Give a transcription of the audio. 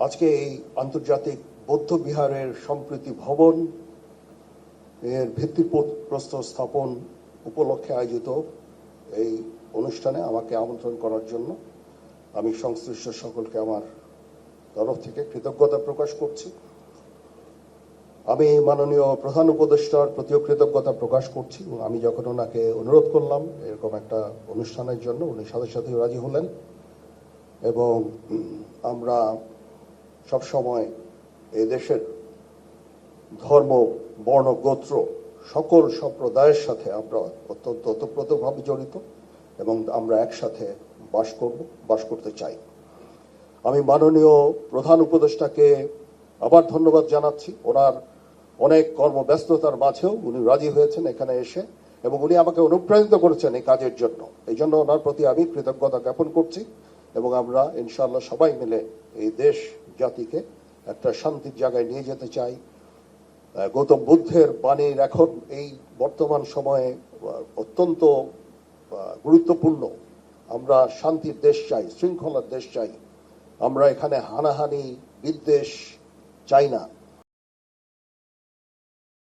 আজকে এই আন্তর্জাতিক বৌদ্ধ বিহারের সম্প্রীতি ভবন এর ভিত্তিপ্রস্তর স্থাপন উপলক্ষে আয়োজিত এই অনুষ্ঠানে আমাকে আমন্ত্রণ করার জন্য আমি সংশ্লিষ্ট সকলকে আমার তরফ থেকে কৃতজ্ঞতা প্রকাশ করছি। আমি মাননীয় প্রধান উপদেষ্টার প্রতিও কৃতজ্ঞতা প্রকাশ করছি। আমি যখন ওনাকে অনুরোধ করলাম এরকম একটা অনুষ্ঠানের জন্য, উনি সাথে সাথে রাজি হলেন এবং আমরা সবসময় এই দেশের ধর্ম, বর্ণ, গোত্র সকল সম্প্রদায়ের সাথে আমরা অত্যন্ত ওতপ্রোতভাবে জড়িত এবং আমরা একসাথে বাস করতে চাই। আমি মাননীয় প্রধান উপদেষ্টাকে আবার ধন্যবাদ জানাচ্ছি। ওনার অনেক কর্মব্যস্ততার মাঝেও উনি রাজি হয়েছেন এখানে এসে এবং উনি আমাকে অনুপ্রাণিত করেছেন এই কাজের জন্য। এই জন্য ওনার প্রতি আমি কৃতজ্ঞতা জ্ঞাপন করছি এবং আমরা ইনশাআল্লাহ সবাই মিলে এই দেশ জাতিকে একটা শান্তির জায়গায় নিয়ে যেতে চাই। গৌতম বুদ্ধের বাণীর এখন এই বর্তমান সময়ে অত্যন্ত গুরুত্বপূর্ণ। আমরা শান্তির দেশ চাই, শৃঙ্খলার দেশ চাই। আমরা এখানে হানাহানি, বিদ্বেষ চাই না।